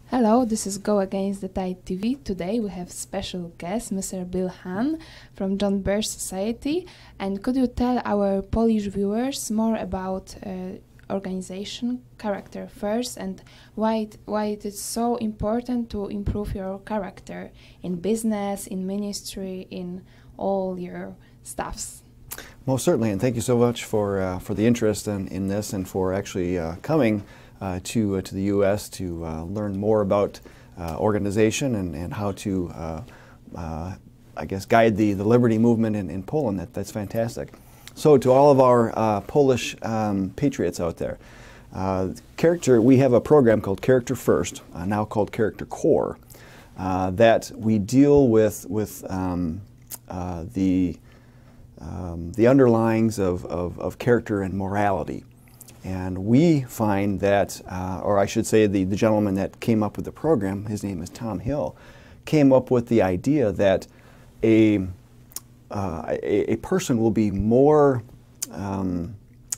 Hello, this is Go Against the Tide TV. Today we have special guest, Mr. Bill Hahn from John Birch Society. And could you tell our Polish viewers more about organization, character first, and why it is so important to improve your character in business, in ministry, in all your stuffs? Most certainly, and thank you so much for the interest in this and for actually coming to the U.S. to learn more about organization and how to, I guess, guide the liberty movement in Poland. That's fantastic. So to all of our Polish patriots out there, we have a program called Character First, now called Character Core, that we deal with the underlyings of character and morality. And we find that, or I should say the gentleman that came up with the program, his name is Tom Hill, came up with the idea that a person will be more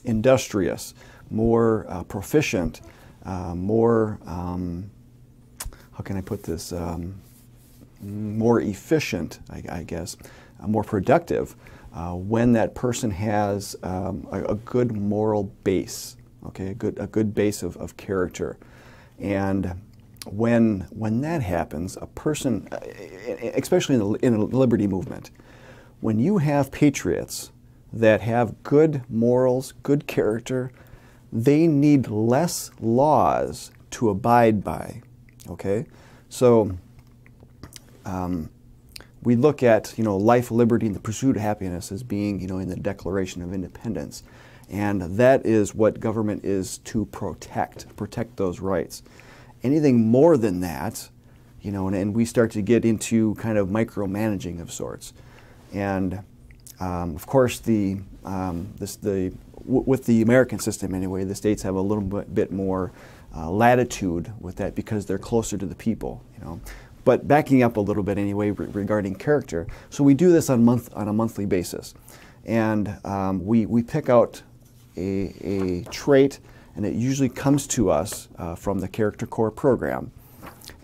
industrious, more proficient, more, how can I put this, more efficient, I guess, more productive, when that person has a good moral base, okay, a good base of character. And when that happens, a person, especially in a liberty movement, when you have patriots that have good morals, good character, they need less laws to abide by, okay? So we look at, life, liberty, and the pursuit of happiness as being, in the Declaration of Independence. And that is what government is to protect those rights. Anything more than that, and we start to get into kind of micromanaging of sorts. And of course, with the American system anyway, the states have a little bit more latitude with that because they're closer to the people, But backing up a little bit anyway regarding character, so we do this on a monthly basis, and we pick out a trait, and it usually comes to us from the Character Core program.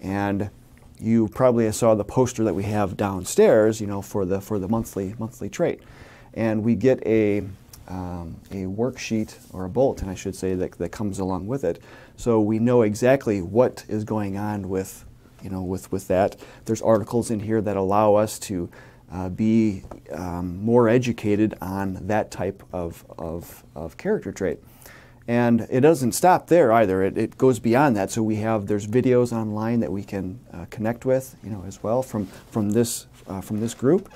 And you probably saw the poster that we have downstairs, for the monthly trait, and we get a worksheet or a bulletin, I should say, that comes along with it, so we know exactly what is going on with that. There's articles in here that allow us to be more educated on that type of character trait. And it doesn't stop there either. It goes beyond that. So there's videos online that we can connect with, as well from this group.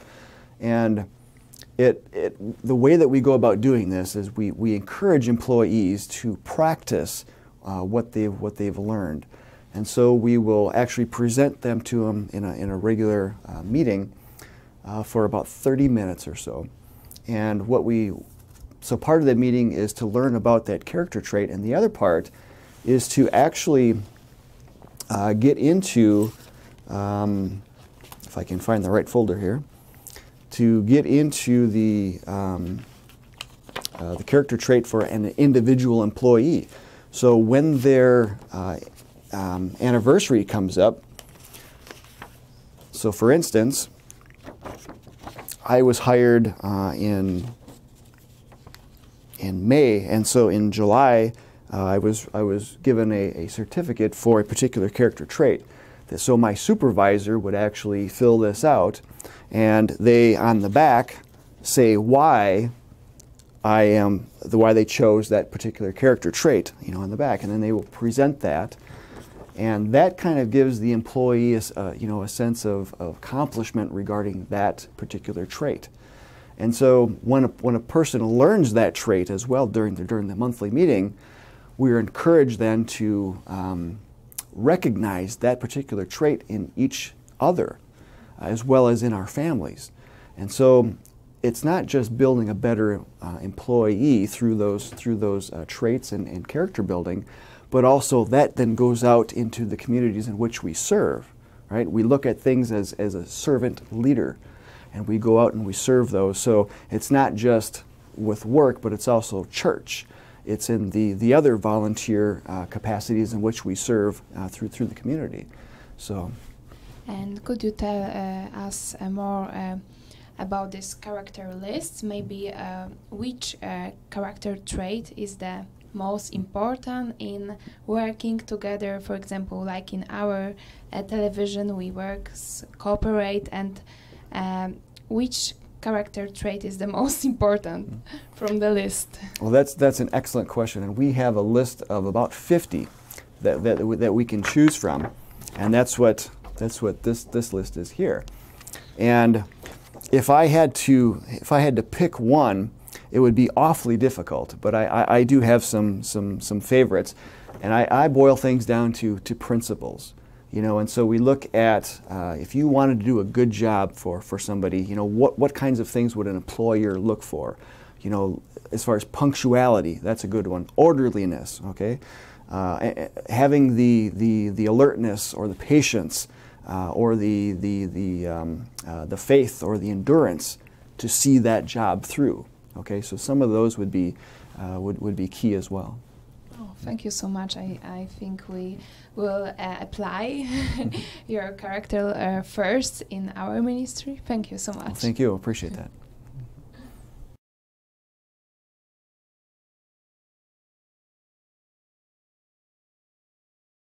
And the way that we go about doing this is we encourage employees to practice what they've learned. And so we will actually present them to them in a regular meeting for about 30 minutes or so. And so part of the meeting is to learn about that character trait, and the other part is to actually get into, if I can find the right folder here, to get into the character trait for an individual employee. So when their anniversary comes up, so for instance, I was hired in May, and so in July I was given a certificate for a particular character trait. So my supervisor would actually fill this out, and they on the back say why they chose that particular character trait, on the back, and then they will present that. And that kind of gives the employee a sense of accomplishment regarding that particular trait. And so when a person learns that trait as well during the monthly meeting, we're encouraged then to recognize that particular trait in each other, as well as in our families. And so it's not just building a better employee through those traits and character building, but also that then goes out into the communities in which we serve, right? We look at things as a servant leader, and we go out and we serve those. So it's not just with work, but it's also church. it's in the other volunteer capacities in which we serve through the community. So. And could you tell us more about this character list? Maybe which character trait is the most important in working together? For example, like in our television, we cooperate, and which character trait is the most important from the list? Well, that's an excellent question, and we have a list of about 50 that we can choose from, and that's what this list is here. And if I had to pick one, it would be awfully difficult. But I do have some favorites, and I boil things down to principles. You know, and so we look at if you wanted to do a good job for somebody, you know, what kinds of things would an employer look for? You know, as far as punctuality, that's a good one. Orderliness, okay, having the alertness or the patience. Or the faith or the endurance to see that job through. Okay, so some of those would be key as well. Oh, thank you so much. I think we will apply your character first in our ministry. Thank you so much. Well, thank you. Appreciate that.